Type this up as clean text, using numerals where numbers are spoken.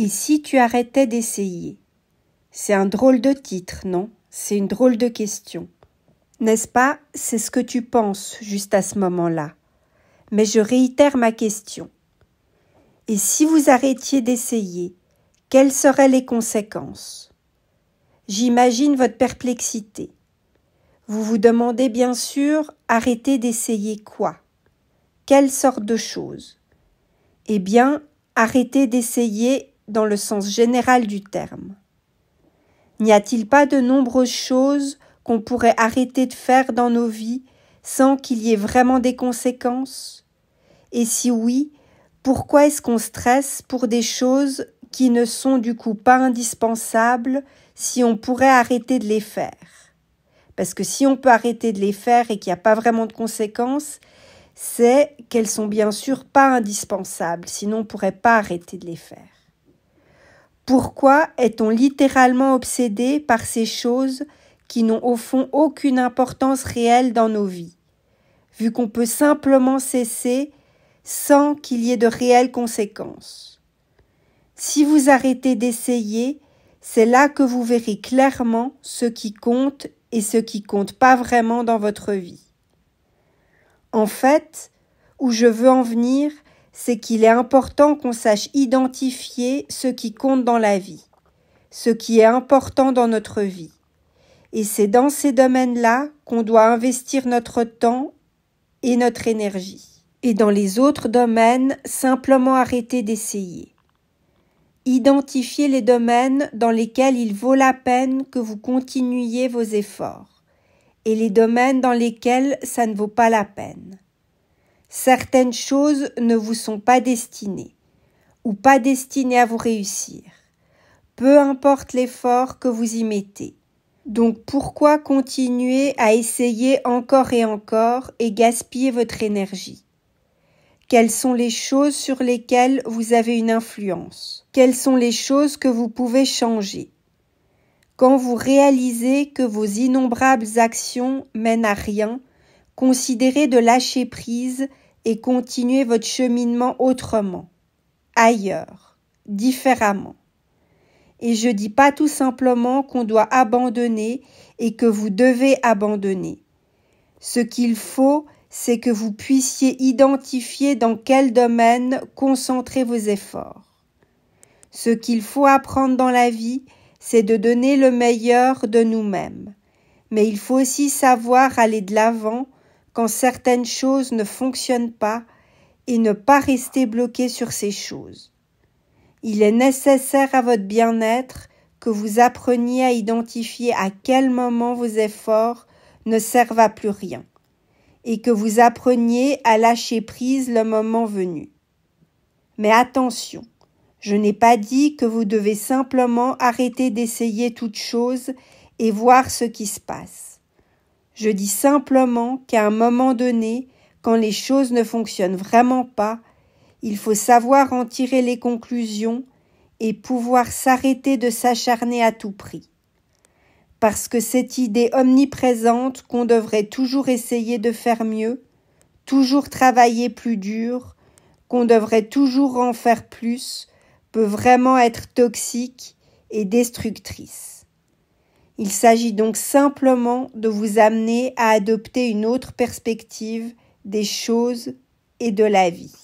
Et si tu arrêtais d'essayer? C'est un drôle de titre, non? C'est une drôle de question. N'est-ce pas? C'est ce que tu penses juste à ce moment-là. Mais je réitère ma question. Et si vous arrêtiez d'essayer, quelles seraient les conséquences? J'imagine votre perplexité. Vous vous demandez bien sûr, arrêter d'essayer quoi? Quelle sorte de choses? Eh bien, arrêter d'essayer dans le sens général du terme. N'y a-t-il pas de nombreuses choses qu'on pourrait arrêter de faire dans nos vies sans qu'il y ait vraiment des conséquences? Et si oui, pourquoi est-ce qu'on stresse pour des choses qui ne sont du coup pas indispensables si on pourrait arrêter de les faire? Parce que si on peut arrêter de les faire et qu'il n'y a pas vraiment de conséquences, c'est qu'elles sont bien sûr pas indispensables, sinon on ne pourrait pas arrêter de les faire. Pourquoi est-on littéralement obsédé par ces choses qui n'ont au fond aucune importance réelle dans nos vies, vu qu'on peut simplement cesser sans qu'il y ait de réelles conséquences? Si vous arrêtez d'essayer, c'est là que vous verrez clairement ce qui compte et ce qui compte pas vraiment dans votre vie. En fait, où je veux en venir, c'est qu'il est important qu'on sache identifier ce qui compte dans la vie, ce qui est important dans notre vie. Et c'est dans ces domaines-là qu'on doit investir notre temps et notre énergie. Et dans les autres domaines, simplement arrêter d'essayer. Identifiez les domaines dans lesquels il vaut la peine que vous continuiez vos efforts et les domaines dans lesquels ça ne vaut pas la peine. Certaines choses ne vous sont pas destinées ou pas destinées à vous réussir. Peu importe l'effort que vous y mettez. Donc pourquoi continuer à essayer encore et gaspiller votre énergie? Quelles sont les choses sur lesquelles vous avez une influence? Quelles sont les choses que vous pouvez changer? Quand vous réalisez que vos innombrables actions mènent à rien, considérez de lâcher prise et continuez votre cheminement autrement, ailleurs, différemment. Et je dis pas tout simplement qu'on doit abandonner et que vous devez abandonner. Ce qu'il faut, c'est que vous puissiez identifier dans quel domaine concentrer vos efforts. Ce qu'il faut apprendre dans la vie, c'est de donner le meilleur de nous-mêmes. Mais il faut aussi savoir aller de l'avant quand certaines choses ne fonctionnent pas et ne pas rester bloqué sur ces choses. Il est nécessaire à votre bien-être que vous appreniez à identifier à quel moment vos efforts ne servent à plus rien et que vous appreniez à lâcher prise le moment venu. Mais attention, je n'ai pas dit que vous devez simplement arrêter d'essayer toute chose et voir ce qui se passe. Je dis simplement qu'à un moment donné, quand les choses ne fonctionnent vraiment pas, il faut savoir en tirer les conclusions et pouvoir s'arrêter de s'acharner à tout prix. Parce que cette idée omniprésente qu'on devrait toujours essayer de faire mieux, toujours travailler plus dur, qu'on devrait toujours en faire plus, peut vraiment être toxique et destructrice. Il s'agit donc simplement de vous amener à adopter une autre perspective des choses et de la vie.